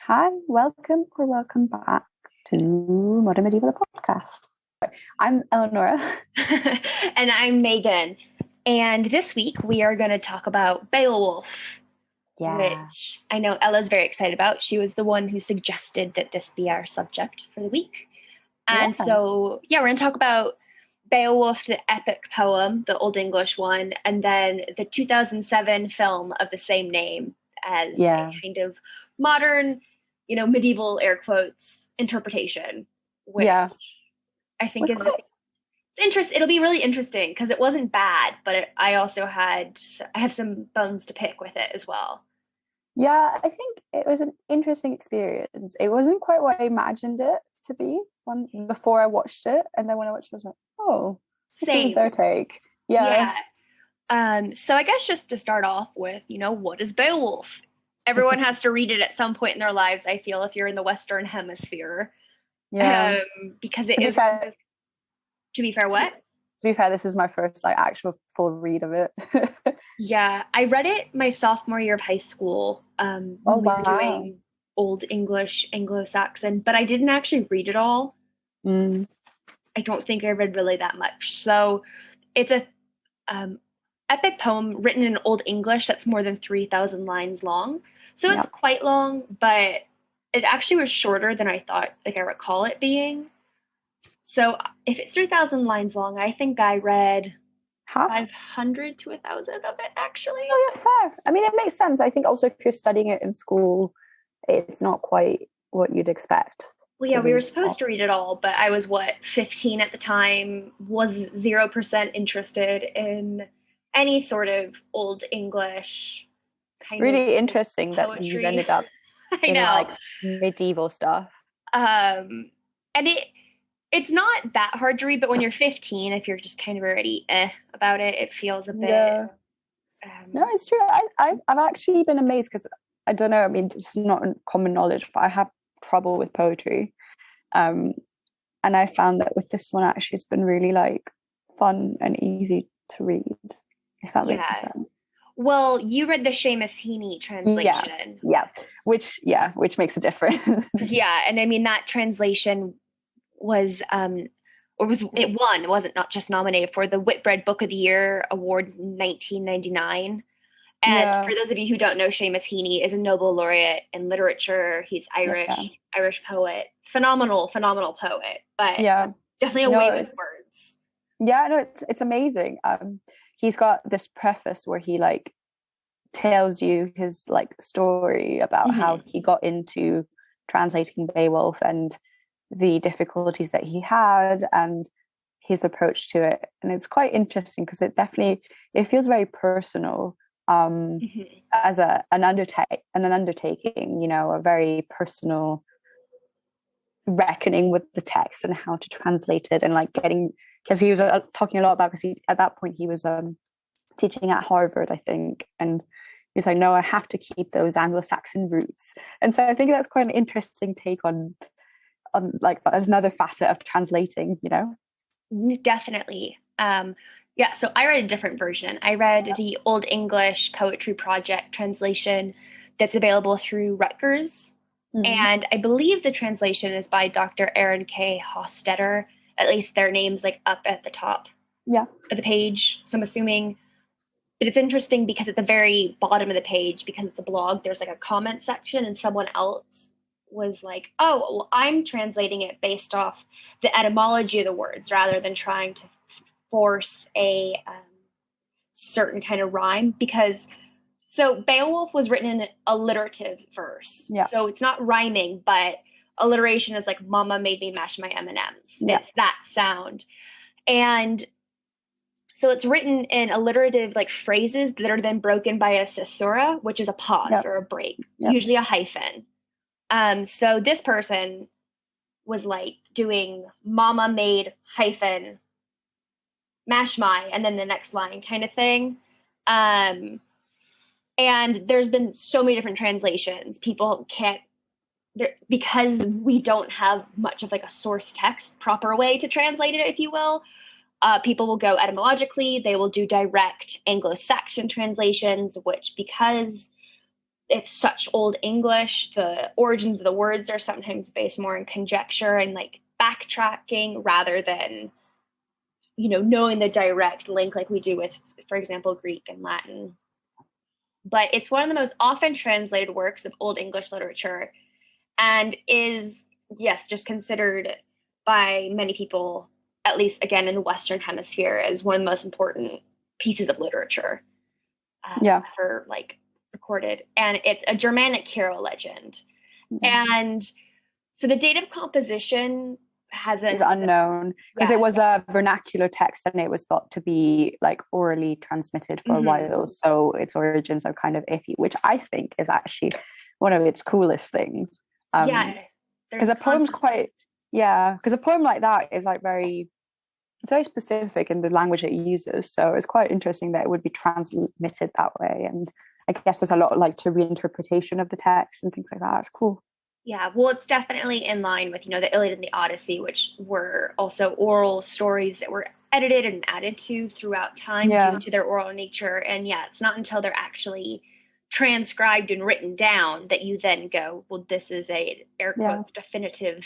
Hi, welcome back to Modern Medieval Podcast. I'm Eleonora. And I'm Megan. And this week we are going to talk about Beowulf, Yeah, which I know Ella's very excited about. She was the one who suggested that this be our subject for the week. And yeah, so, yeah, we're going to talk about Beowulf, the epic poem, the Old English one, and then the 2007 film of the same name as yeah. a kind of modern, medieval air quotes interpretation, which Yeah. I think Was is quite it'll be really interesting because it wasn't bad, but I have some bones to pick with it as well. yeah, I think it was an interesting experience. It wasn't quite what I imagined it to be when before I watched it, and then when I watched it, I was like, oh, this is Same. their take. Yeah. Yeah. So I guess just to start off with, what is Beowulf? Everyone has to read it at some point in their lives, I feel, if you're in the Western Hemisphere. Yeah. Because it To be is, fair, to be fair, to, what? to be fair, this is my first like actual full read of it. Yeah, I read it my sophomore year of high school Oh when we were wow. doing Old English, Anglo-Saxon, but I didn't actually read it all. Mm, I don't think I read really that much. So it's a um, epic poem written in Old English that's more than 3,000 lines long. So yeah. it's quite long, but it actually was shorter than I thought, like I recall it being. So if it's 3,000 lines long, I think I read Half. 500 to 1,000 of it actually. Oh, yeah, fair. I mean, it makes sense. I think also if you're studying it in school, it's not quite what you'd expect Well, yeah, to we were read. supposed to read it all, but I was 15 at the time, was 0% interested in any sort of Old English kind of Really interesting that you've poetry. ended up I in know. like medieval stuff. And it's not that hard to read, but when you're 15, if you're just kind of already about it, it feels a bit Yeah. No, it's true. I've actually been amazed because I don't know. I mean, it's not common knowledge, but I have trouble with poetry. Um, and I found that with this one, actually, it's been really like fun and easy to read, if that makes yeah. sense. Well, you read the Seamus Heaney Yeah, translation. which makes a difference. Yeah, and I mean that translation was it won, it wasn't not just nominated for the Whitbread Book of the Year award in 1999. And Yeah, for those of you who don't know, Seamus Heaney is a Nobel laureate in literature. He's yeah, Irish poet, phenomenal poet, but yeah. definitely a No, way with it's words. yeah, no, it's amazing. He's got this preface where he like tells you his like story about how Mm-hmm. he got into translating Beowulf and the difficulties that he had and his approach to it. And it's quite interesting because it feels very personal Mm-hmm. as an undertaking, you know, a very personal reckoning with the text and how to translate it and like getting because he was talking a lot about because he at that point he was teaching at Harvard, I think, and he's like, no, I have to keep those Anglo-Saxon roots. And so I think that's quite an interesting take on like another facet of translating, you know. Definitely. Yeah, so I read a different version. I read the Old English Poetry Project translation that's available through Rutgers. Mm. And I believe the translation is by Dr. Aaron K. Hostetter. At least their name's like up at the top Yeah, of the page. So I'm assuming. But it's interesting because at the very bottom of the page, because it's a blog, there's like a comment section, and someone else was like, oh, well, I'm translating it based off the etymology of the words rather than trying to force a certain kind of rhyme. Because so Beowulf was written in alliterative verse. yeah, So it's not rhyming, but alliteration is like mama made me mash my M&Ms. yeah, It's that sound. And so it's written in alliterative like phrases that are then broken by a caesura, which is a yeah, pause or a break, yeah, usually a hyphen. So this person was like doing mama made hyphen mash my and then the next line kind of thing. Um, and there's been so many different translations. People can't because we don't have much of like a source text proper way to translate it, if you will. People will go etymologically. They will do direct Anglo-Saxon translations, which because it's such old English. The origins of the words are sometimes based more in conjecture and like backtracking rather than, knowing the direct link like we do with, for example, Greek and Latin. But it's one of the most often translated works of Old English literature and is, yes, just considered by many people, at least again in the Western Hemisphere, as one of the most important pieces of literature ever like recorded. And it's a Germanic hero legend. Mm-hmm. And so the date of composition is unknown because it was a vernacular text and it was thought to be like orally transmitted for a while, so its origins are kind of iffy, which I think is actually one of its coolest things. Because a poem's because a poem like that is like it's very specific in the language it uses, so it's quite interesting that it would be transmitted that way. And I guess there's a lot like to reinterpretation of the text and things like that. It's cool. Yeah, well, it's definitely in line with, the Iliad and the Odyssey, which were also oral stories that were edited and added to throughout time due to their oral nature. And it's not until they're actually transcribed and written down that you then go, well, this is a air quotes definitive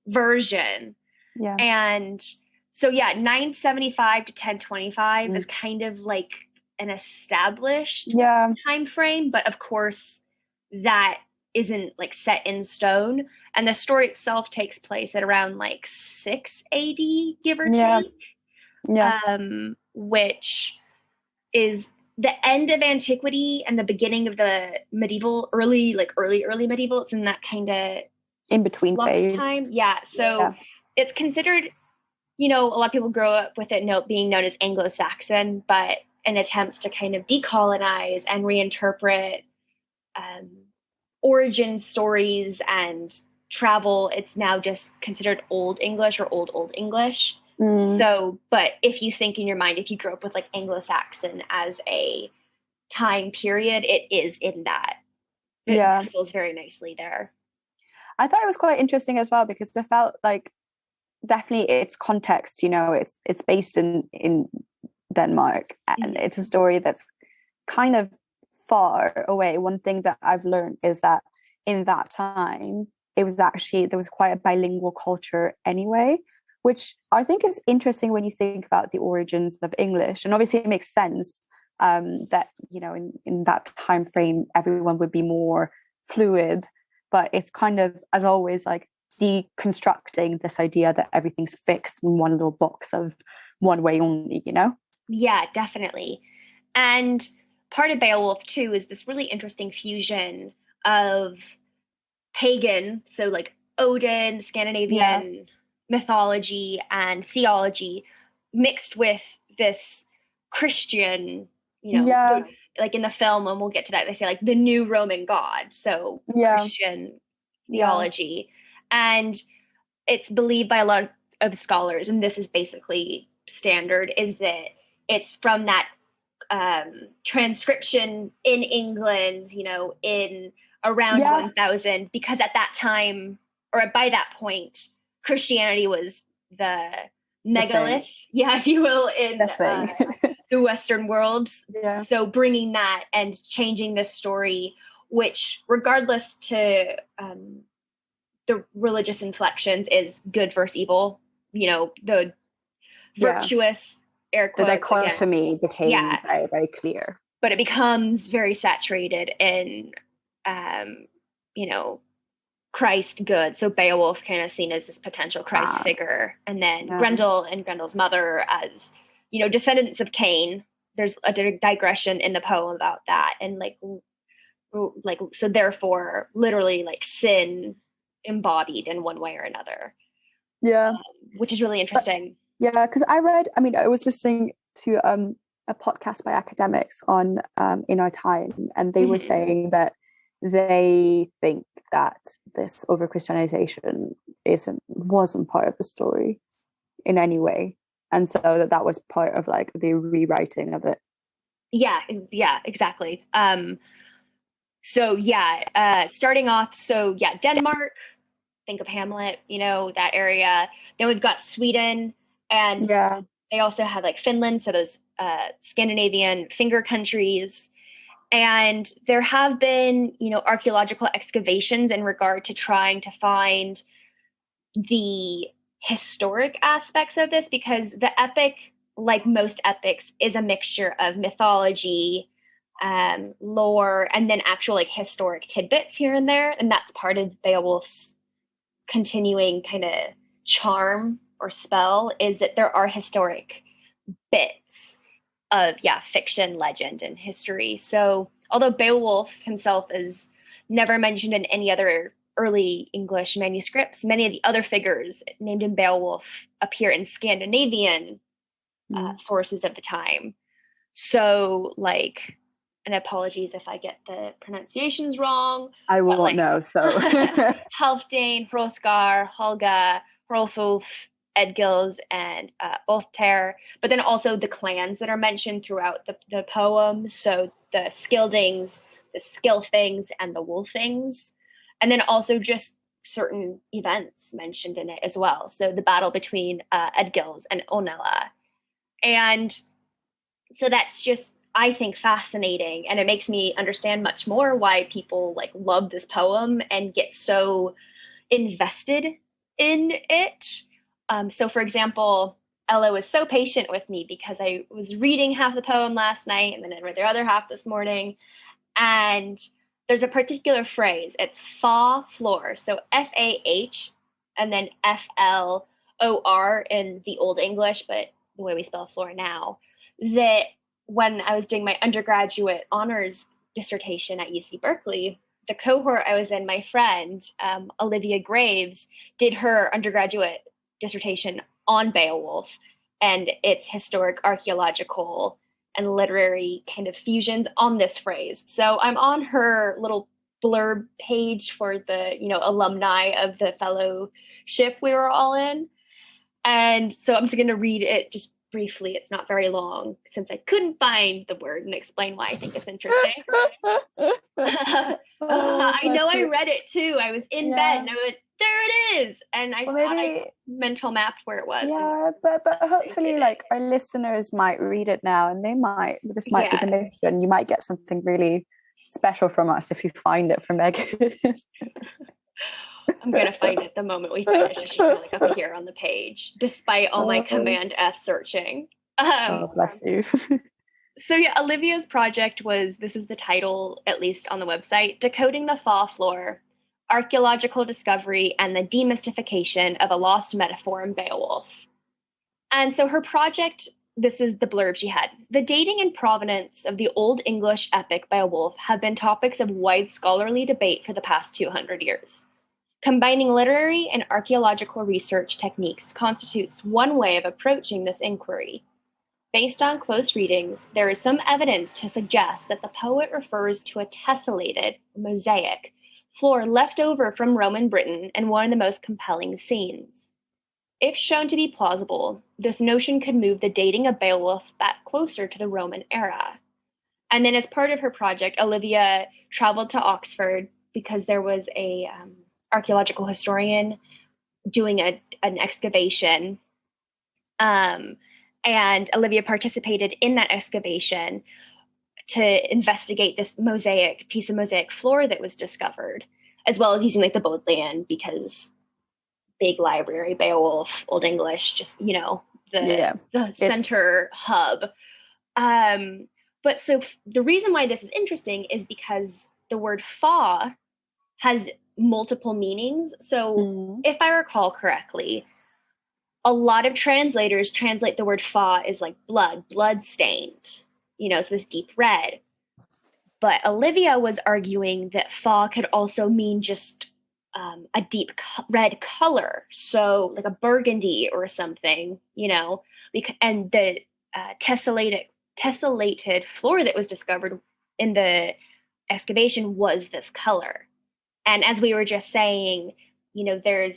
version. Yeah. And so 975 to 1025 is kind of like an established time frame, but of course that isn't like set in stone, and the story itself takes place at around like 6 AD, give or take, which is the end of antiquity and the beginning of the medieval, early medieval. It's in that kind of in between phase time. It's considered, a lot of people grow up with it being known as Anglo-Saxon, but in attempts to kind of decolonize and reinterpret origin stories and travel, it's now just considered Old English or Old English. So, but if you think in your mind, if you grew up with like Anglo-Saxon as a time period, it is in that. It feels very nicely there. I thought it was quite interesting as well because I felt like definitely its context, it's based in Denmark, and it's a story that's kind of far away. One thing that I've learned is that in that time there was quite a bilingual culture anyway, which I think is interesting when you think about the origins of English. And obviously it makes sense that in that time frame everyone would be more fluid, but it's kind of, as always, like deconstructing this idea that everything's fixed in one little box of one way only. Yeah, definitely. And part of Beowulf too is this really interesting fusion of pagan, so like Odin, Scandinavian mythology and theology, mixed with this Christian, like in the film, and we'll get to that, they say like the new Roman god, so Christian theology. And it's believed by a lot of scholars, and this is basically standard, is that it's from that transcription in England, in around 1000, because at that time, or by that point, Christianity was the megalith, if you will, in the Western world. Yeah. So bringing that and changing this story, which regardless to the religious inflections is good versus evil, the virtuous air quotes, the dichotomy became very, very clear. But it becomes very saturated in, Christ good. So Beowulf kind of seen as this potential Christ figure. And then Grendel and Grendel's mother as, descendants of Cain. There's a digression in the poem about that. And so therefore literally like sin embodied in one way or another. Yeah. Which is really interesting. Because I was listening to a podcast by academics on In Our Time, and they were saying that they think that this over Christianization wasn't part of the story in any way, and so that was part of like the rewriting of it. Yeah, exactly. Starting off, Denmark, think of Hamlet, that area. Then we've got Sweden, and they also had like Finland, so those Scandinavian finger countries. And there have been, archaeological excavations in regard to trying to find the historic aspects of this, because the epic, like most epics, is a mixture of mythology, lore, and then actual like historic tidbits here and there. And that's part of Beowulf's continuing kind of charm or spell, is that there are historic bits of fiction, legend, and history. So although Beowulf himself is never mentioned in any other early English manuscripts, many of the other figures named in Beowulf appear in Scandinavian sources of the time. So like, and apologies if I get the pronunciations wrong. I won't know, so. Halfdane, Hrothgar, Holga, Hrolfulf, Edgils, and Othter, but then also the clans that are mentioned throughout the poem. So the Skildings, the Skilfings, and the Wolfings. And then also just certain events mentioned in it as well. So the battle between Edgils and Onela. And so that's just, I think, fascinating. And it makes me understand much more why people like love this poem and get so invested in it. So for example, Ella was so patient with me because I was reading half the poem last night and then I read the other half this morning. And there's a particular phrase, it's fa floor. So F-A-H and then F-L-O-R in the Old English, but the way we spell floor now, that when I was doing my undergraduate honors dissertation at UC Berkeley, the cohort I was in, my friend, Olivia Graves, did her undergraduate dissertation on Beowulf and its historic, archaeological, and literary kind of fusions on this phrase. So I'm on her little blurb page for the, alumni of the fellowship we were all in. And so I'm just going to read it just briefly. It's not very long since I couldn't find the word and explain why I think it's interesting. I know I read it too. I was in bed and I went, there it is. And I thought I mental mapped where it was. Yeah, but hopefully like our listeners might read it now and this might be the mission. You might get something really special from us if you find it from Meaghan. I'm going to find it the moment we finish. It's just going to like appear on the page, despite all my Command F searching. Bless you. So yeah, Olivia's project was, this is the title, at least on the website, Decoding the Fa Floor, Archaeological Discovery and the Demystification of a Lost Metaphor in Beowulf. And so her project, this is the blurb she had. The dating and provenance of the Old English epic Beowulf have been topics of wide scholarly debate for the past 200 years. Combining literary and archaeological research techniques constitutes one way of approaching this inquiry. Based on close readings, there is some evidence to suggest that the poet refers to a tessellated, mosaic, floor left over from Roman Britain and one of the most compelling scenes. If shown to be plausible, this notion could move the dating of Beowulf back closer to the Roman era. And then as part of her project, Olivia traveled to Oxford because there was a archaeological historian doing an excavation. And Olivia participated in that excavation to investigate this piece of mosaic floor that was discovered, as well as using like the Bodleian, because big library, Beowulf, Old English, just, the center hub. But so the reason why this is interesting is because the word fa has multiple meanings. So if I recall correctly, a lot of translators translate the word fa as like blood stained, so this deep red. But Olivia was arguing that fa could also mean just a deep red color. So like a burgundy or something, and the tessellated floor that was discovered in the excavation was this color. And as we were just saying, there's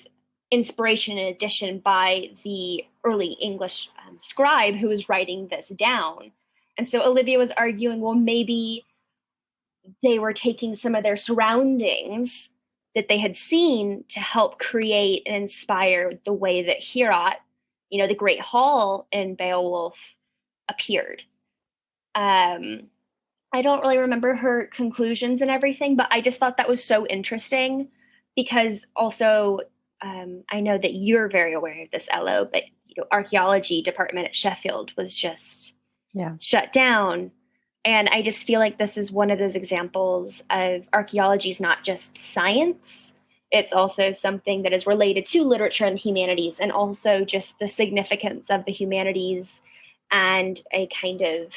inspiration and addition by the early English scribe who was writing this down. And so Olivia was arguing, well, maybe they were taking some of their surroundings that they had seen to help create and inspire the way that Heorot, the Great Hall in Beowulf, appeared. I don't really remember her conclusions and everything, but I just thought that was so interesting because also I know that you're very aware of this, Elo, but archaeology department at Sheffield was just Yeah. shut down. And I just feel like this is one of those examples of archaeology is not just science. It's also something that is related to literature and the humanities, and also just the significance of the humanities and a kind of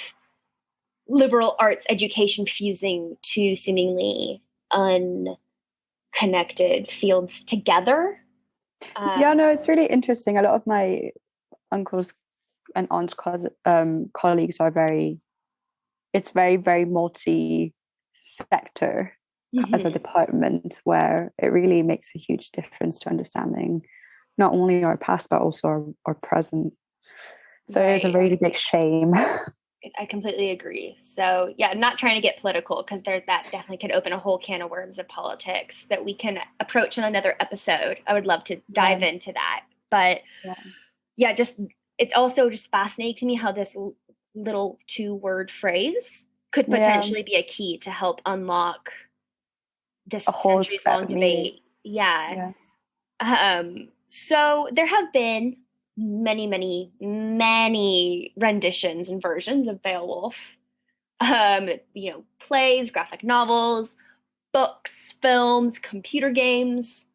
liberal arts education fusing two seemingly unconnected fields together. Yeah, no, it's really interesting. A lot of my uncles and aunts colleagues are it's very multi-sector as a department, where it really makes a huge difference to understanding not only our past but also our present. So It's a really big shame. I completely agree. So yeah, not trying to get political, because that definitely could open a whole can of worms of politics that we can approach in another episode. I would love to dive into that. But yeah, just it's also just fascinating to me how this little 2-word phrase could potentially be a key to help unlock this a whole centuries-long debate. Yeah. So there have been many renditions and versions of Beowulf. Plays, graphic novels, books, films, computer games.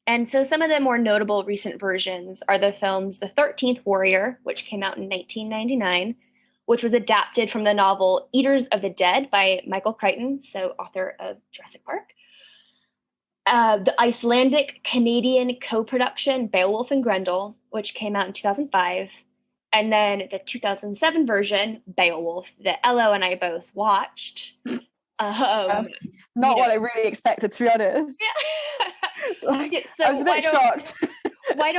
And so some of the more notable recent versions are the films The 13th Warrior, which came out in 1999, which was adapted from the novel Eaters of the Dead by Michael Crichton, so author of Jurassic Park. The Icelandic-Canadian co-production Beowulf and Grendel, which came out in 2005. And then the 2007 version, Beowulf, that Elo and I both watched. Not what I really expected, to be honest. Yeah. So I was a bit shocked. why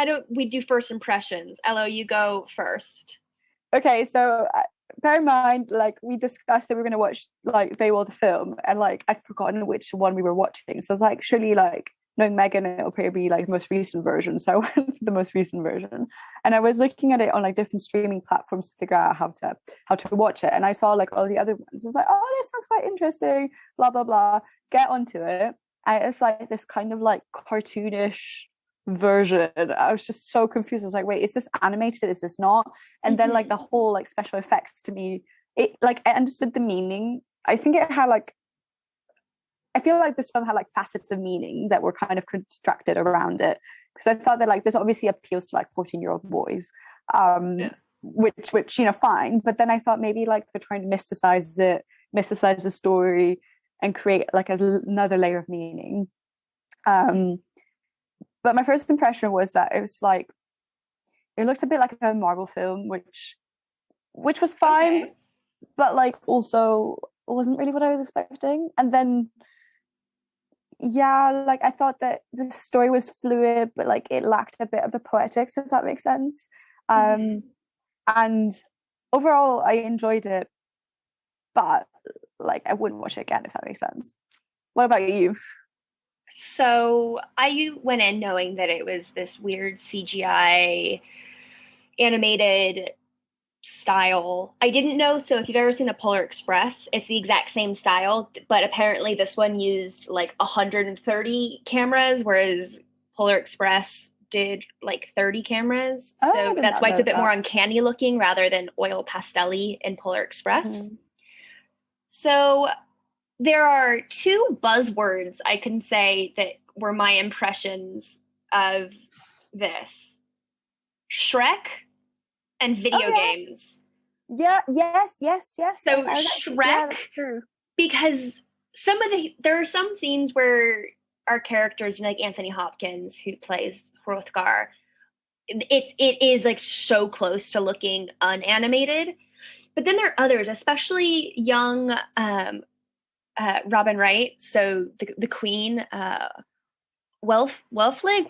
don't we do first impressions? Elo, you go first. Okay, so bear in mind, like, we discussed that we were going to watch like Beowulf the film, and like I've forgotten which one we were watching. So I was like, surely, like, knowing Meaghan, it'll probably be like the most recent version. So I went for the most recent version, and I was looking at it on like different streaming platforms to figure out how to watch it. And I saw like all the other ones. I was like, oh, this sounds quite interesting. Blah blah blah. Get onto it, and it's like this kind of like cartoonish version. I was just so confused. I was like, wait, is this animated? Is this not? And then like the whole like special effects, to me, it like I understood the meaning. I think it had like, I feel like this film had like facets of meaning that were kind of constructed around it, because I thought that like this obviously appeals to like 14-year-old boys, which fine, but then I thought maybe like they're trying to mysticize the story and create like another layer of meaning. But my first impression was that it was like, it looked a bit like a Marvel film, which was fine, but like also wasn't really what I was expecting. And then like I thought that the story was fluid, but like it lacked a bit of the poetics, if that makes sense. And overall I enjoyed it, but like I wouldn't watch it again, if that makes sense. What about you? So I went in knowing that it was this weird CGI animated style. I didn't know. So if you've ever seen the Polar Express, it's the exact same style, but apparently this one used like 130 cameras, whereas Polar Express did like 30 cameras. So that's why it's a bit more uncanny looking rather than oil pastel-y in Polar Express. So there are 2 buzzwords I can say that were my impressions of this: Shrek and video games. Yeah, yes. So Shrek, because there are some scenes where our characters, like Anthony Hopkins, who plays Hrothgar, it is like so close to looking unanimated. But then there are others, especially young Robin Wright, so the Queen, Wealtho,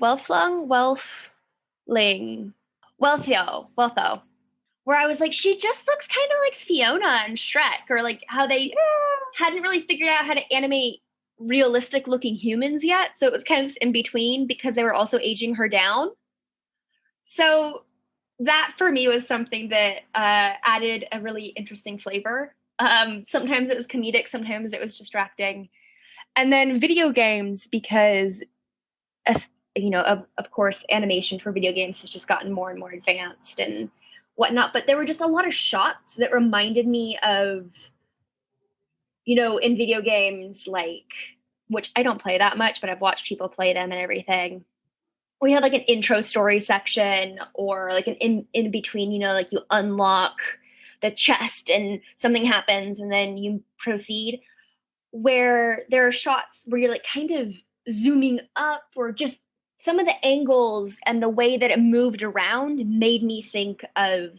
where I was like, she just looks kind of like Fiona and Shrek, or like how they hadn't really figured out how to animate realistic looking humans yet. So it was kind of in between because they were also aging her down. So that for me was something that added a really interesting flavor. Sometimes it was comedic, sometimes it was distracting. And then video games, because of course, animation for video games has just gotten more and more advanced and whatnot. But there were just a lot of shots that reminded me of, in video games, like, which I don't play that much, but I've watched people play them and everything. We had like an intro story section, or like an in between, like you unlock the chest and something happens and then you proceed, where there are shots where you're like kind of zooming up, or just some of the angles and the way that it moved around made me think of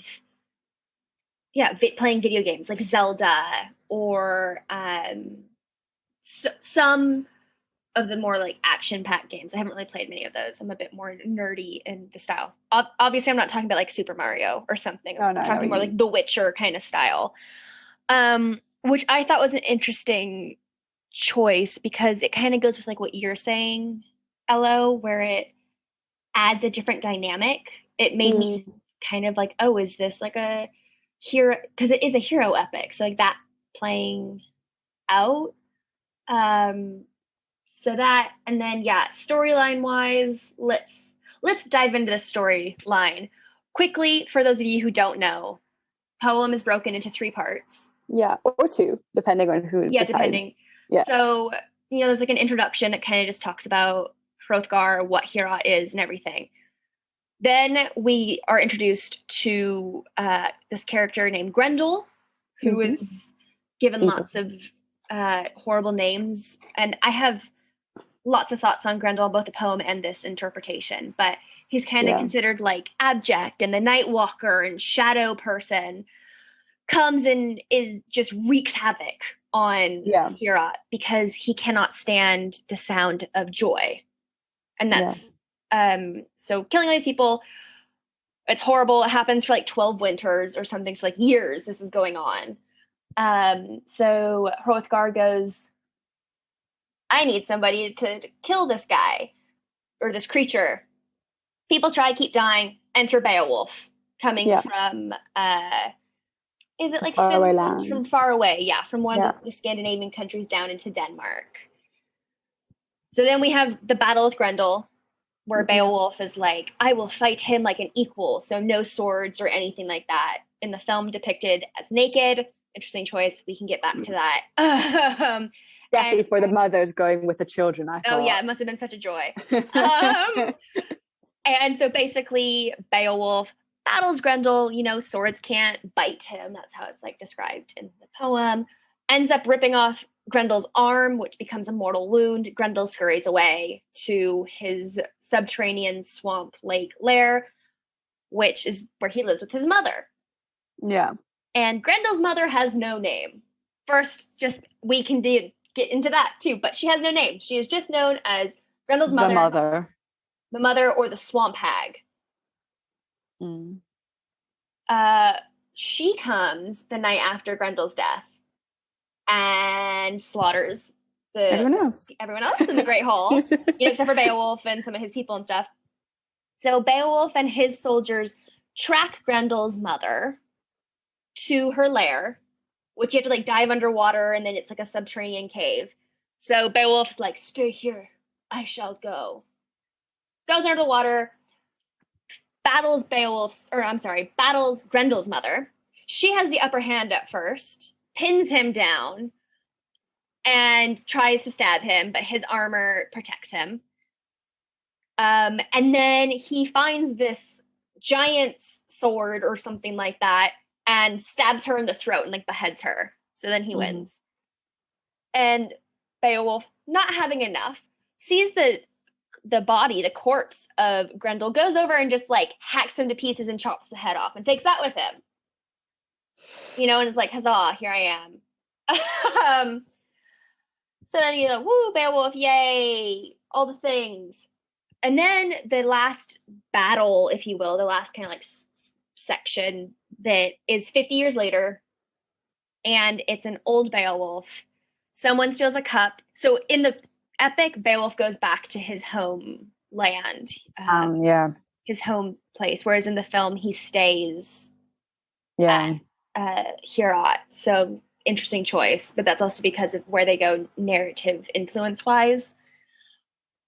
playing video games like Zelda, or some of the more like action-packed games. I haven't really played many of those. I'm a bit more nerdy in the style. Obviously, I'm not talking about like Super Mario or something. I'm talking more like The Witcher kind of style, which I thought was an interesting choice, because it kind of goes with like what you're saying, Elo, where it adds a different dynamic. It made me kind of like, oh, is this like a hero? Because it is a hero epic, so like that playing out. So that, and then storyline wise, let's dive into the storyline quickly. For those of you who don't know, poem is broken into 3 parts. Yeah, or 2, depending on who. Yeah, depending. Yeah. So there's like an introduction that kind of just talks about Hrothgar, what Hera is, and everything. Then we are introduced to this character named Grendel, who is given lots of horrible names, and I have lots of thoughts on Grendel, both the poem and this interpretation, but he's kind of considered like abject, and the night walker and shadow person comes and just wreaks havoc on Hera, because he cannot stand the sound of joy. And that's so killing all these people, it's horrible. It happens for like 12 winters or something, so like years this is going on. So Hrothgar goes, I need somebody to kill this guy or this creature. People try, keep dying. Enter Beowulf, coming from is it like Finland? From far away, from one of the Scandinavian countries down into Denmark. So then we have the battle with Grendel, where Beowulf is like, I will fight him like an equal, so no swords or anything like that. In the film, depicted as naked. Interesting choice. We can get back to that. Definitely for the mothers going with the children, I thought. Oh yeah, it must have been such a joy. And so basically Beowulf battles Grendel, swords can't bite him. That's how it's like described in the poem. Ends up ripping off Grendel's arm, which becomes a mortal wound. Grendel scurries away to his subterranean swamp lake lair, which is where he lives with his mother. Yeah. And Grendel's mother has no name. First, just we can get into that too, but she has no name. She is just known as Grendel's mother. The mother, or the swamp hag. She comes the night after Grendel's death and slaughters everyone else in the Great Hall, except for Beowulf and some of his people and stuff. So Beowulf and his soldiers track Grendel's mother to her lair, which you have to like dive underwater, and then it's like a subterranean cave. So Beowulf's like, stay here, I shall go. Goes under the water, battles Grendel's mother. She has the upper hand at first, pins him down, and tries to stab him, but his armor protects him. And then he finds this giant sword or something like that and stabs her in the throat and like beheads her. So then he wins. And Beowulf, not having enough, sees the body, the corpse of Grendel, goes over and just like hacks him to pieces and chops the head off and takes that with him. And it's like, huzzah, here I am. So then he's like, woo, Beowulf, yay, all the things. And then the last battle, if you will, the last kind of like section that is 50 years later, and it's an old Beowulf. Someone steals a cup. So in the epic, Beowulf goes back to his homeland. his home place, whereas in the film he stays Yeah. at Heorot. So interesting choice, but that's also because of where they go narrative influence wise.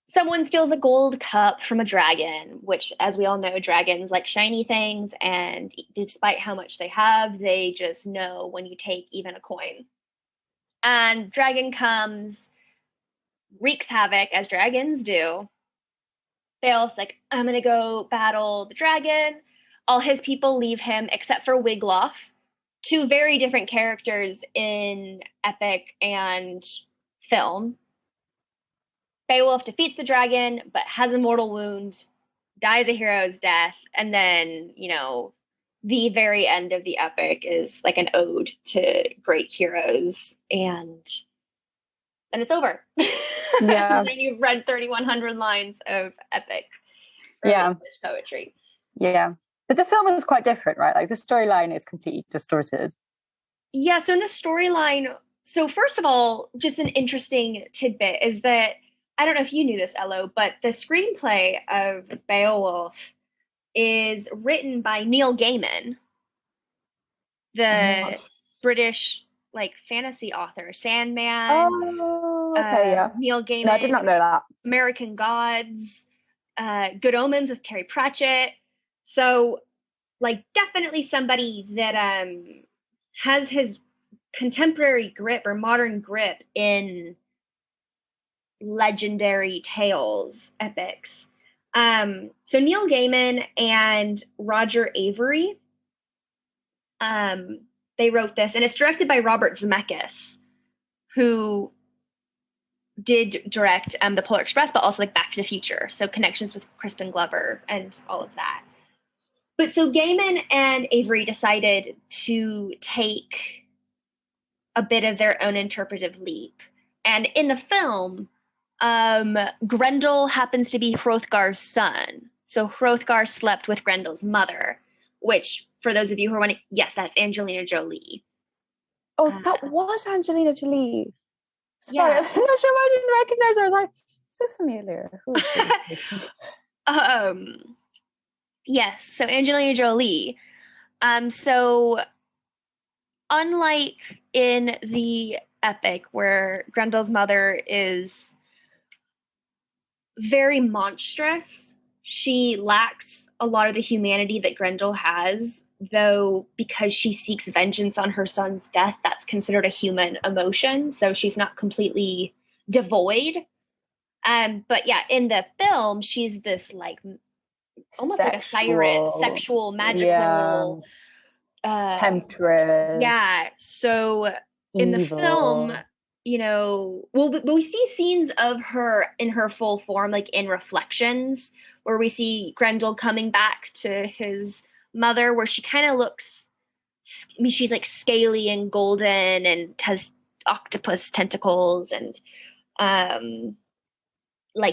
Someone steals a gold cup from a dragon, which, as we all know, dragons like shiny things, and despite how much they have, they just know when you take even a coin. And dragon comes, wreaks havoc, as dragons do. Beowulf's like, I'm gonna go battle the dragon. All his people leave him except for Wiglaf, two very different characters in epic and film. Beowulf defeats the dragon, but has a mortal wound, dies a hero's death, and then, the very end of the epic is like an ode to great heroes, and then it's over. Yeah. And then you've read 3,100 lines of epic English poetry. Yeah. But the film is quite different, right? Like the storyline is completely distorted. Yeah, so in the storyline, so first of all, just an interesting tidbit is that, I don't know if you knew this, Elo, but the screenplay of Beowulf is written by Neil Gaiman, the British fantasy author, Sandman. Oh, okay, yeah. Neil Gaiman. No, I did not know that. American Gods, Good Omens with Terry Pratchett. So, definitely somebody that has his contemporary grip or modern grip in legendary tales, epics. So Neil Gaiman and Roger Avery, they wrote this, and it's directed by Robert Zemeckis, who did direct The Polar Express, but also Back to the Future. So connections with Crispin Glover and all of that. But so Gaiman and Avery decided to take a bit of their own interpretive leap. And in the film, Grendel happens to be Hrothgar's son. So Hrothgar slept with Grendel's mother, which, for those of you who are wondering, yes, that's Angelina Jolie. Oh, that was Angelina Jolie. Sorry, Yeah. I'm not sure why I didn't recognize her. I was like, is this familiar? Who is she? Yes, so Angelina Jolie. So unlike in the epic where Grendel's mother is very monstrous, she lacks a lot of the humanity that Grendel has, though because she seeks vengeance on her son's death, that's considered a human emotion, so she's not completely devoid. But yeah, in the film, she's this almost like a siren, sexual, magical, temptress. Yeah. So in the film, we see scenes of her in her full form, in Reflections, where we see Grendel coming back to his mother, where she kind of looks, she's scaly and golden and has octopus tentacles and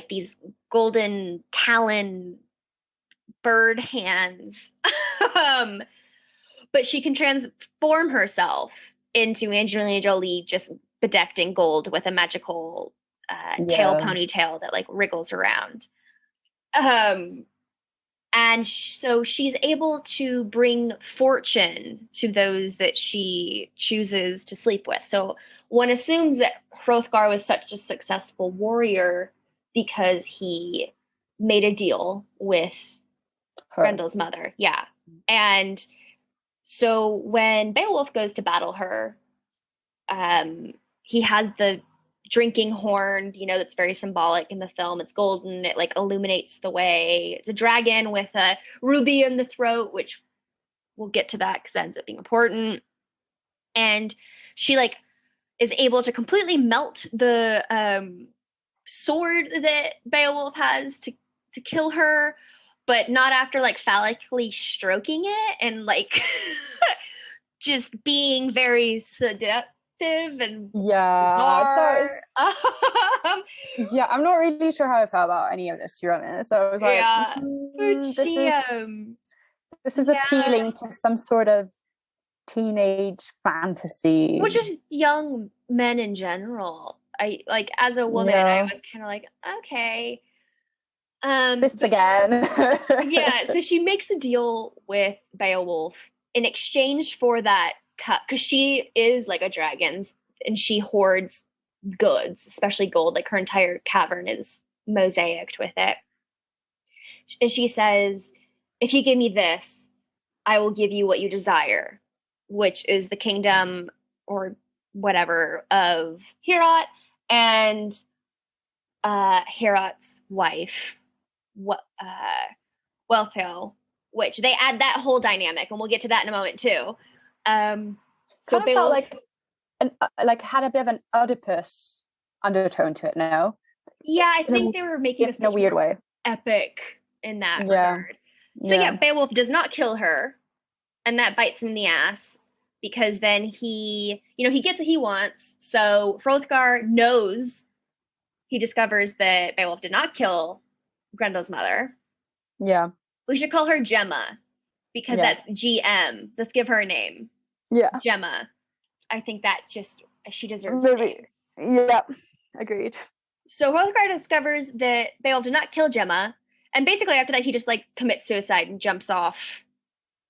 these golden talon bird hands. But she can transform herself into Angelina Jolie, just bedecked in gold with a magical tail ponytail that wriggles around. And so she's able to bring fortune to those that she chooses to sleep with. So one assumes that Hrothgar was such a successful warrior because he made a deal with Grendel's mother. Yeah. And so when Beowulf goes to battle her, he has the drinking horn, that's very symbolic in the film. It's golden. It illuminates the way. It's a dragon with a ruby in the throat, which we'll get to that because that ends up being important. And she is able to completely melt the sword that Beowulf has to kill her, but not after phallically stroking it and just being very seductive and bizarre. Yeah, I'm not really sure how I felt about any of this, to be honest. So I was this is appealing to some sort of teenage fantasy. Well, just young men in general. I as a woman, I was kind of okay. This again. Yeah, so she makes a deal with Beowulf in exchange for that cut, because she is like a dragon and she hoards goods, especially gold. Like her entire cavern is mosaicked with it. And she says, if you give me this, I will give you what you desire, which is the kingdom or whatever of Heorot and Heorot's wife, Wealhtheow, which they add that whole dynamic, and we'll get to that in a moment too. So kind of felt like had a bit of an Oedipus undertone to it now. Yeah, I think they were making this in a weird way epic in that regard. So yeah, Beowulf does not kill her, and that bites him in the ass, because then he gets what he wants. So Hrothgar knows, he discovers that Beowulf did not kill Grendel's mother. Yeah. We should call her Gemma, because that's GM. Let's give her a name. Yeah. Gemma. I think that's just, she deserves a name. Yeah, agreed. So Hrothgar discovers that Beowulf did not kill Gemma, and basically after that he just like commits suicide and jumps off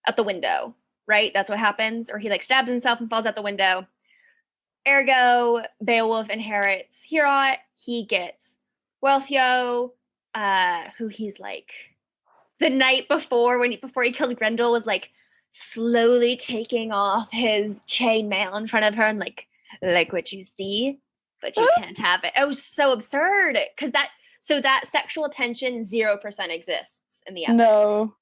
out the window, right? That's what happens. Or he like stabs himself and falls out the window. Ergo, Beowulf inherits Heorot. He gets Wealhtheow, who he's like the night before before he killed Grendel was like slowly taking off his chainmail in front of her and like what you see, but you can't have it. It was so absurd, because that sexual tension 0% exists in the epic. No,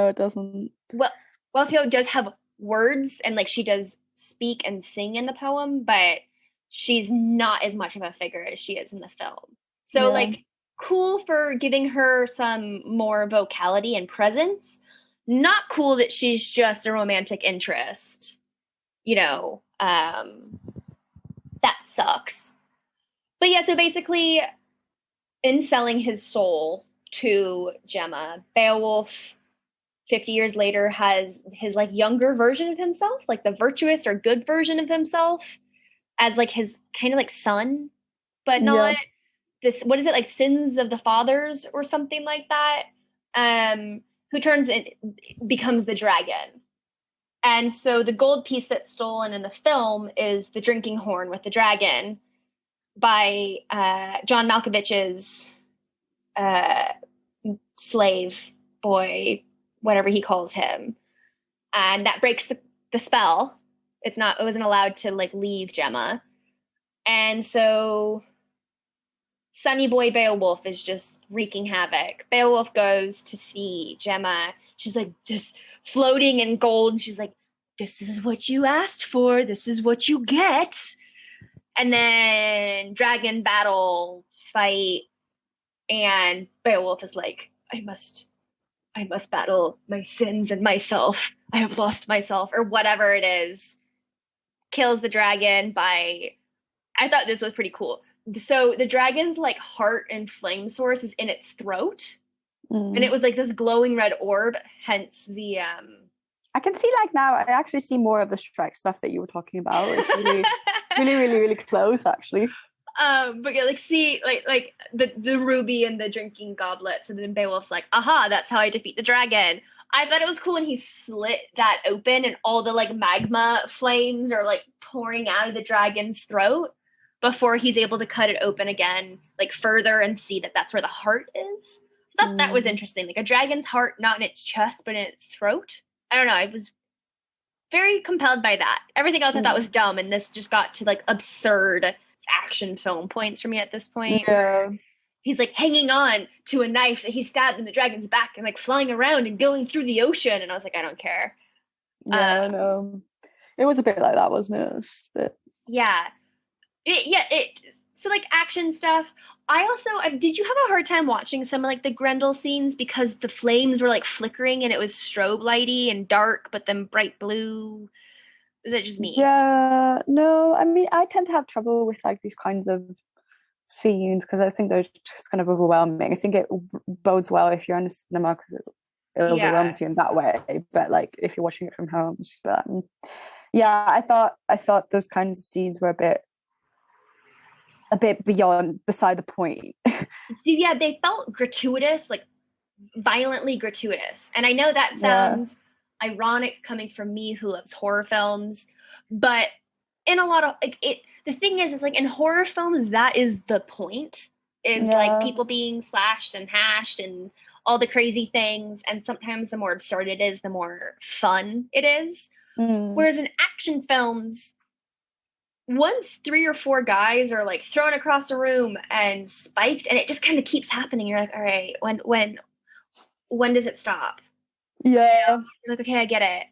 it doesn't. Well, Wealhtheow does have words, and like she does speak and sing in the poem, but she's not as much of a figure as she is in the film. So like cool for giving her some more vocality and presence. Not cool that she's just a romantic interest. That sucks. But yeah, so basically in selling his soul to Gemma, Beowulf 50 years later has his like younger version of himself, like the virtuous or good version of himself, as like his kind of like son, but not this, what is it, like sins of the fathers or something like that, who turns in, becomes the dragon. And so the gold piece that's stolen in the film is the drinking horn with the dragon by John Malkovich's slave boy, whatever he calls him. And that breaks the spell. It wasn't allowed to like leave Gemma. And so Sunny Boy Beowulf is just wreaking havoc. Beowulf goes to see Gemma. She's like this floating in gold. And she's like, this is what you asked for. This is what you get. And then dragon battle fight. And Beowulf is like, I must battle my sins and myself. I have lost myself, or whatever it is. Kills the dragon by, I thought this was pretty cool. So the dragon's like heart and flame source is in its throat. And it was like this glowing red orb, hence the I can see like now I actually see more of the Shrek stuff that you were talking about. It's really really close actually. But yeah, like see like the ruby and the drinking goblets, and then Beowulf's like, aha, that's how I defeat the dragon. I thought it was cool when he slit that open and all the like magma flames are like pouring out of the dragon's throat before he's able to cut it open again, like further, and see that that's where the heart is. I thought that was interesting. Like a dragon's heart, not in its chest, but in its throat. I don't know. I was very compelled by that. Everything else I thought was dumb, and this just got to like absurd action film points for me at this point. Yeah. He's like hanging on to a knife that he stabbed in the dragon's back and like flying around and going through the ocean. And I was like, I don't care. Yeah, no. It was a bit like that, wasn't it? It was just a bit... Yeah. So like action stuff. I also, did you have a hard time watching some of like the Grendel scenes because the flames were like flickering and it was strobe lighty and dark, but then bright blue? Is it just me? Yeah, no, I mean, I tend to have trouble with like these kinds of scenes because I think they're just kind of overwhelming. I think it bodes well if you're in the cinema because it overwhelms you in that way. But like if you're watching it from home, it's just yeah, I thought those kinds of scenes were a bit a bit beside the point. Yeah, they felt gratuitous, like violently gratuitous. And I know that sounds ironic coming from me who loves horror films, but in a lot of like it the thing is like in horror films that is the point, is like people being slashed and hashed and all the crazy things, and sometimes the more absurd it is, the more fun it is. Whereas in action films, once 3 or 4 guys are like thrown across a room and spiked, and it just kind of keeps happening, you're like, all right, when does it stop? Yeah. You're like, okay, I get it.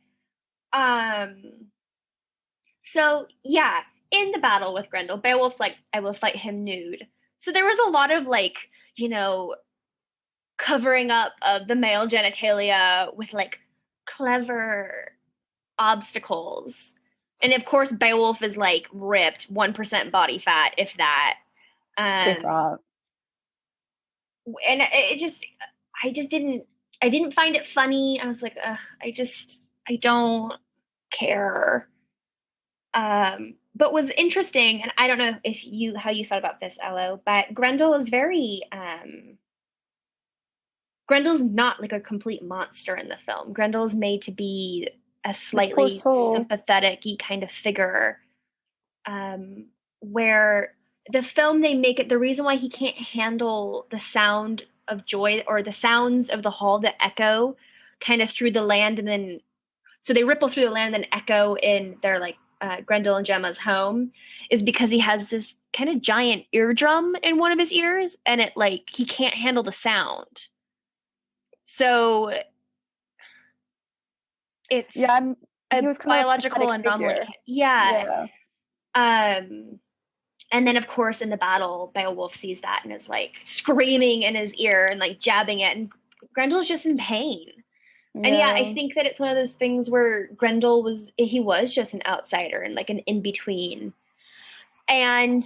So yeah, in the battle with Grendel, Beowulf's like, I will fight him nude. So there was a lot of like, covering up of the male genitalia with like clever obstacles. And of course, Beowulf is like ripped, 1% body fat, if that. And I didn't find it funny. I was like, I don't care. But was interesting, and I don't know how you felt about this, Elo, but Grendel's not like a complete monster in the film. Grendel is made to be a slightly sympathetic kind of figure, where the film they make it the reason why he can't handle the sound of joy or the sounds of the hall that echo kind of through the land, and then so they ripple through the land and echo in their like Grendel and Gemma's home, is because he has this kind of giant eardrum in one of his ears, and it like he can't handle the sound. So it's he was kind biological anomaly. Yeah. And then of course in the battle, Beowulf sees that and is like screaming in his ear and like jabbing it, and Grendel's just in pain. And I think that it's one of those things where Grendel was just an outsider and like an in-between. And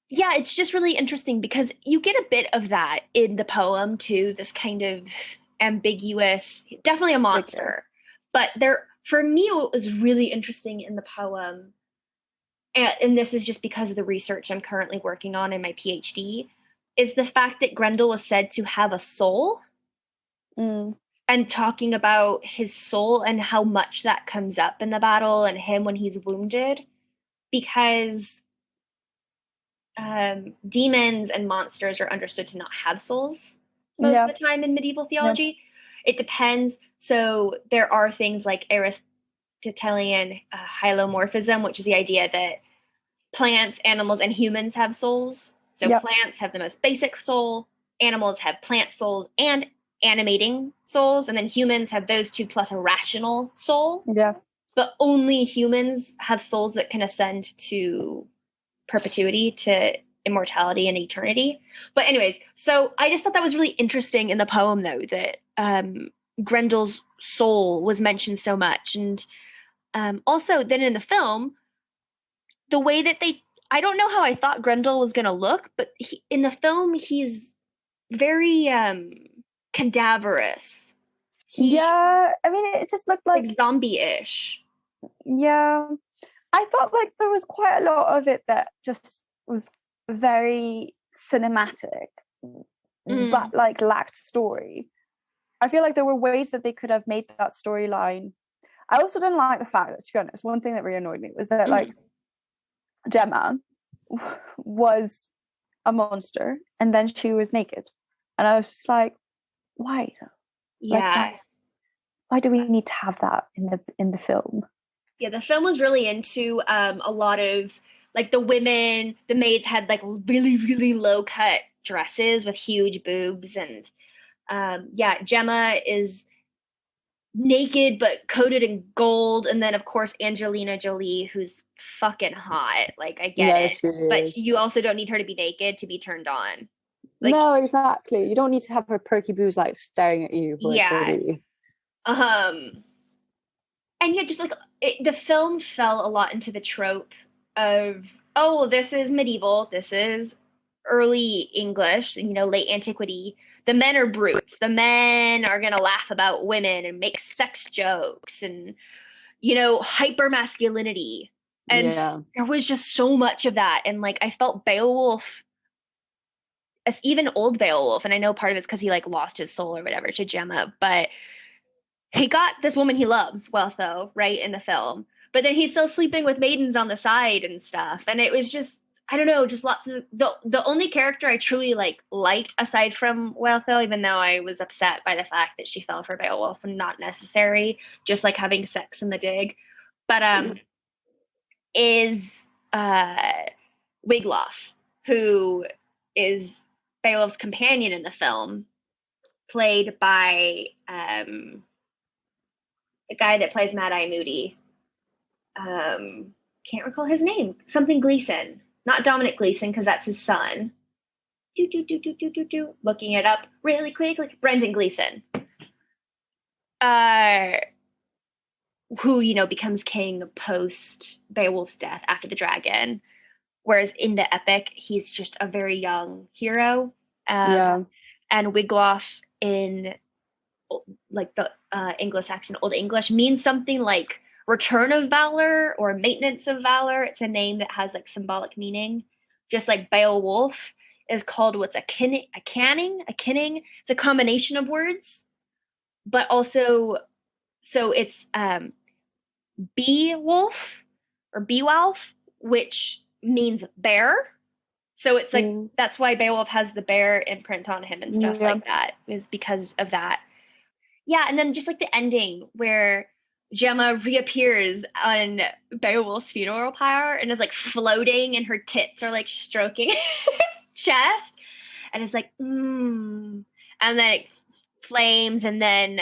yeah, it's just really interesting because you get a bit of that in the poem too, this kind of ambiguous, definitely a monster. But for me, what was really interesting in the poem, and this is just because of the research I'm currently working on in my PhD, is the fact that Grendel was said to have a soul. And talking about his soul and how much that comes up in the battle and him when he's wounded, because demons and monsters are understood to not have souls most of the time in medieval theology. It depends. So there are things like Aristotelian hylomorphism, which is the idea that plants, animals, and humans have souls. So plants have the most basic soul, animals have plant souls and animating souls, and then humans have those two plus a rational soul. But only humans have souls that can ascend to perpetuity, to immortality and eternity. But anyways, so I just thought that was really interesting in the poem though, that Grendel's soul was mentioned so much. And also then in the film, the way that I don't know how I thought Grendel was going to look, but in the film he's very cadaverous. I mean, it just looked like zombie-ish. I thought like there was quite a lot of it that just was very cinematic, but like lacked story. I feel like there were ways that they could have made that storyline. I also didn't like the fact that, to be honest, one thing that really annoyed me was that like Gemma was a monster and then she was naked, and I was just like, why? Why do we need to have that in the film? Yeah, the film was really into a lot of like the maids had like really, really low cut dresses with huge boobs, and Gemma is naked but coated in gold, and then of course Angelina Jolie, who's fucking hot. Like I get it, but you also don't need her to be naked to be turned on. Like, no, exactly. You don't need to have her perky boobs like staring at you. And just like the film fell a lot into the trope of, oh, this is medieval, this is early English, late antiquity. The men are brutes. The men are gonna laugh about women and make sex jokes and hyper masculinity. And Yeah. there was just so much of that. And like, I felt Beowulf, even old Beowulf, and I know part of it's because he like lost his soul or whatever to Gemma, but he got this woman he loves, Wealtho, right, in the film. But then he's still sleeping with maidens on the side and stuff. And it was just, I don't know, just lots of the only character I truly liked aside from Wealtho, even though I was upset by the fact that she fell for Beowulf and not necessary, just like having sex in the dig. But is Wiglaf, who is Beowulf's companion in the film, played by the guy that plays Mad Eye Moody. Can't recall his name. Something Gleason. Not Dominic Gleason, because that's his son. Looking it up really quickly. Brendan Gleeson. Who, you know, becomes king post Beowulf's death after the dragon. Whereas in the epic, he's just a very young hero. And Wiglaf in like the Anglo-Saxon Old English means something like return of valor or maintenance of valor. It's a name that has like symbolic meaning. Just like Beowulf is called what's a kinning. It's a combination of words, but also, so it's Beowulf or Beowulf, which means bear. So it's like, that's why Beowulf has the bear imprint on him and stuff like that, is because of that. Yeah, and then just like the ending where Gemma reappears on Beowulf's funeral pyre and is like floating and her tits are like stroking his chest. And it's like, And then it flames and then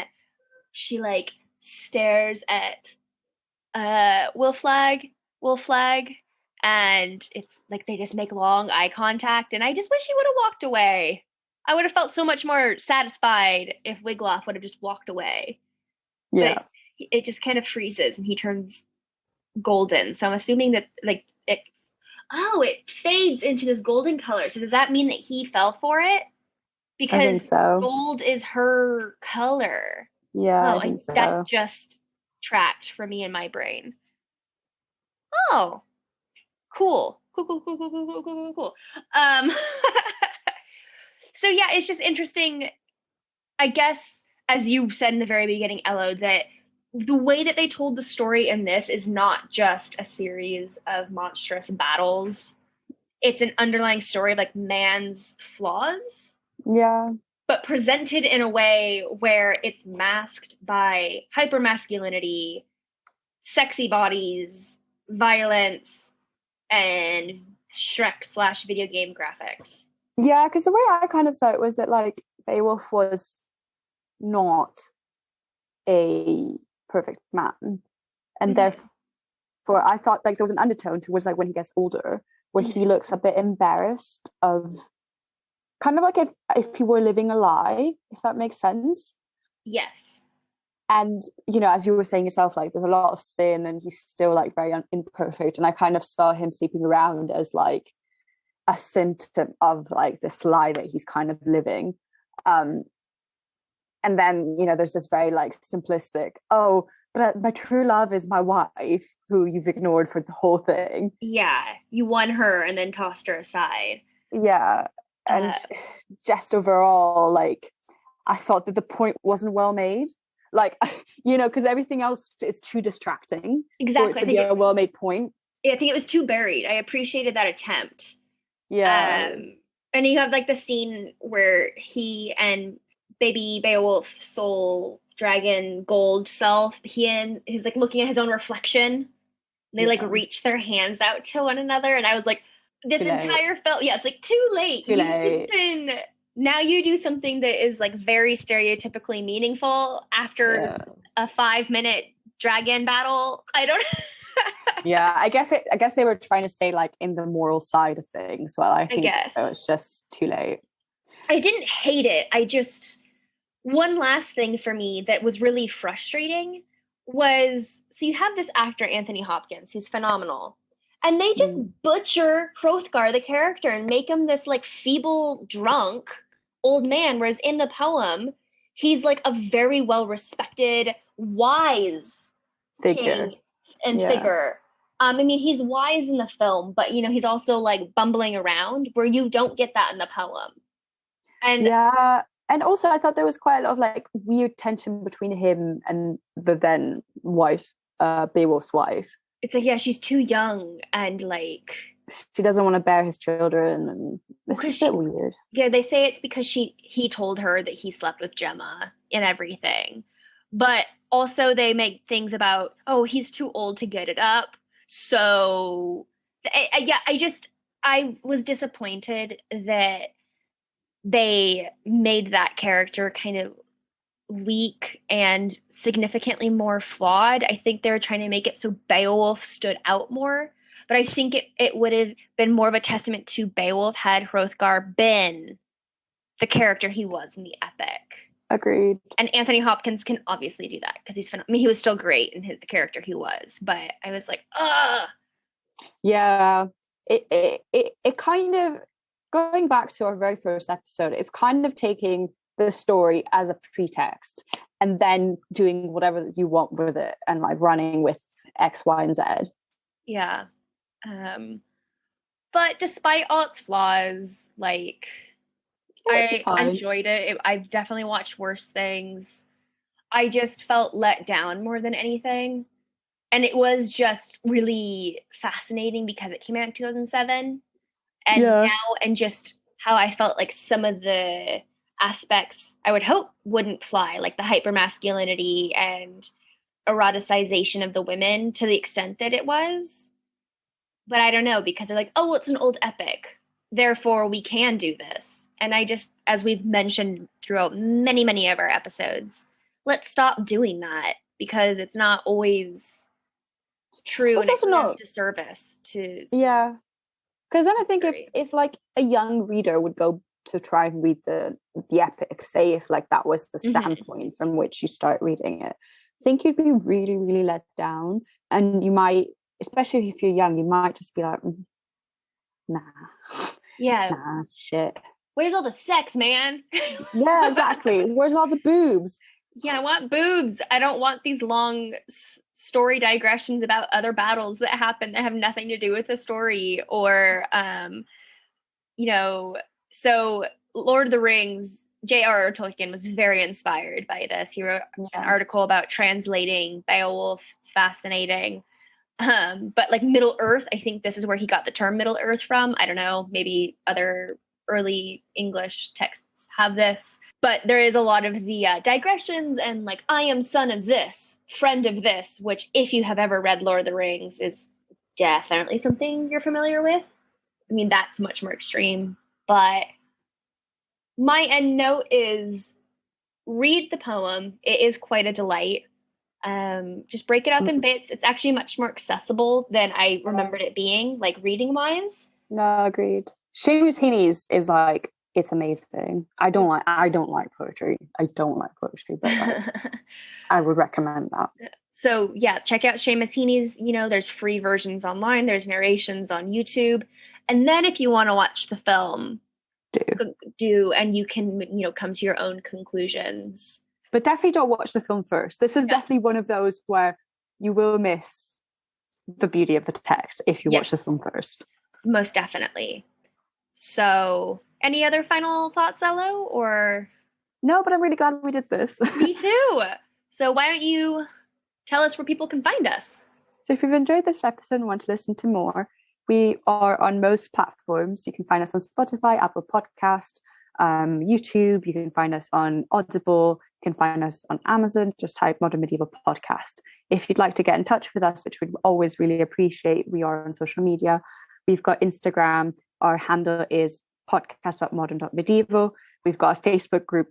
she like stares at Wolflag, and it's like they just make long eye contact. And I just wish he would have walked away. I would have felt so much more satisfied if Wiglaf would have just walked away. Yeah. But it just kind of freezes and he turns golden. So I'm assuming that like it fades into this golden color. So does that mean that he fell for it? Because I think so. Gold is her color. Yeah, I think so. That just tracked for me in my brain. Oh, cool. So yeah, it's just interesting, I guess, as you said in the very beginning, Elo, that the way that they told the story in this is not just a series of monstrous battles. It's an underlying story of like man's flaws. Yeah. But presented in a way where it's masked by hypermasculinity, sexy bodies, violence, and Shrek/video game graphics. Yeah, because the way I kind of saw it was that like Beowulf was not a perfect man, and therefore I thought like there was an undertone towards like when he gets older where he looks a bit embarrassed of kind of like if he were living a lie, if that makes sense. Yes. And you know, as you were saying yourself, like there's a lot of sin and he's still like very imperfect, and I kind of saw him sleeping around as like a symptom of like this lie that he's kind of living. And then, you know, there's this very like simplistic, oh, but my true love is my wife who you've ignored for the whole thing. Yeah, you won her and then tossed her aside. Yeah. And just overall, like, I thought that the point wasn't well made. Like, you know, because everything else is too distracting. Exactly. For it to be a well-made point. I think it was too buried. I appreciated that attempt. Yeah. And you have like the scene where he and baby Beowulf soul dragon gold self, he's like looking at his own reflection. They like reach their hands out to one another, and I was like, this entire film, it's like too late. Now you do something that is like very stereotypically meaningful after a 5-minute dragon battle. I don't Yeah, I guess they were trying to stay like in the moral side of things. Well, I think it was just too late. I didn't hate it. One last thing for me that was really frustrating was, so you have this actor, Anthony Hopkins, who's phenomenal. And they just butcher Hrothgar, the character, and make him this like feeble, drunk old man. Whereas in the poem, he's like a very well-respected, wise figure. king and figure. I mean, he's wise in the film, but he's also like bumbling around where you don't get that in the poem. And yeah, and also I thought there was quite a lot of like weird tension between him and the then wife, Beowulf's wife. it's like, yeah, she's too young and like She doesn't want to bear his children, and it's because a bit weird. yeah, they say it's because he told her that he slept with Gemma and everything. But also they make things about, oh, he's too old to get it up. So yeah, I was disappointed that they made that character kind of weak and significantly more flawed. I think they were trying to make it so Beowulf stood out more. But I think it would have been more of a testament to Beowulf had Hrothgar been the character he was in the epic. Agreed. And Anthony Hopkins can obviously do that because I mean, he was still great in the character he was. But I was like, ugh. Yeah, it kind of, going back to our very first episode, it's kind of taking the story as a pretext and then doing whatever you want with it and like running with X, Y, and Z. Yeah. But despite all its flaws, like I enjoyed it. I've definitely watched worse things. I just felt let down more than anything. And it was just really fascinating because it came out in 2007. And now, and just how I felt like some of the aspects I would hope wouldn't fly, like the hypermasculinity and eroticization of the women to the extent that it was. But I don't know, because they're like, oh, well, it's an old epic, therefore we can do this. And I just, as we've mentioned throughout many, many of our episodes, let's stop doing that because it's not always true, and it does disservice to. Yeah, because then I think if like a young reader would go to try and read the epic, say if like that was the standpoint from which you start reading it, I think you'd be really, really let down, and you might, especially if you're young, you might just be like, nah, shit. Where's all the sex, man? Yeah, exactly. Where's all the boobs? Yeah, I want boobs. I don't want these long story digressions about other battles that happen that have nothing to do with the story. Or, so Lord of the Rings, J.R.R. Tolkien was very inspired by this. He wrote an article about translating Beowulf. It's fascinating. But like Middle Earth, I think this is where he got the term Middle Earth from. I don't know, maybe other early English texts have this, but there is a lot of the digressions and like, I am son of this, friend of this, which if you have ever read Lord of the Rings is definitely something you're familiar with. I mean, that's much more extreme, but my end note is read the poem. It is quite a delight. Just break it up in bits. It's actually much more accessible than I remembered it being, like reading wise. No, agreed. Seamus Heaney's is like, it's amazing. I don't like poetry. But I would recommend that. So yeah, check out Seamus Heaney's. There's free versions online. There's narrations on YouTube. And then if you want to watch the film, do, and you can, come to your own conclusions. But definitely don't watch the film first. This is definitely one of those where you will miss the beauty of the text if you watch the film first. Most definitely. So, any other final thoughts, Elo, or? No, but I'm really glad we did this. Me too. So why don't you tell us where people can find us? So if you've enjoyed this episode and want to listen to more, we are on most platforms. You can find us on Spotify, Apple Podcast, YouTube. You can find us on Audible. You can find us on Amazon. Just type Modern Medieval Podcast. If you'd like to get in touch with us, which we'd always really appreciate, we are on social media. We've got Instagram. Our handle is podcast.modern.medieval. We've got a Facebook group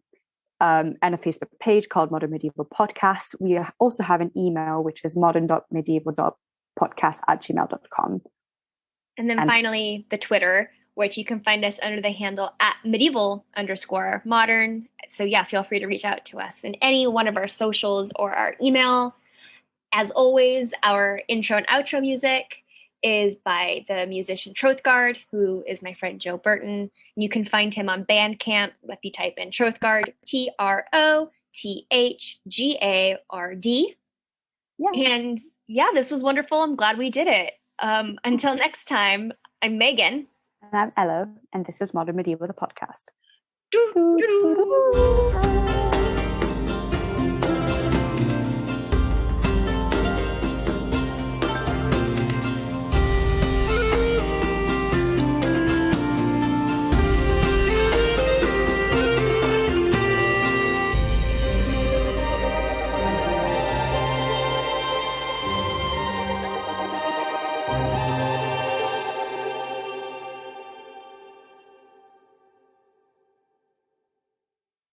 and a Facebook page called Modern Medieval Podcast. We also have an email, which is modern.medieval.podcast@gmail.com. And then finally, the Twitter, which you can find us under the handle @medieval_modern. So yeah, feel free to reach out to us in any one of our socials or our email. As always, our intro and outro music is by the musician Trothgard, who is my friend Joe Burton. You can find him on Bandcamp if you type in Trothgard, TROTHGARD. Yeah. And yeah, this was wonderful. I'm glad we did it. Until next time, I'm Meaghan. And I'm Elo, and this is Modern Medieval, the podcast. Doo, doo, doo.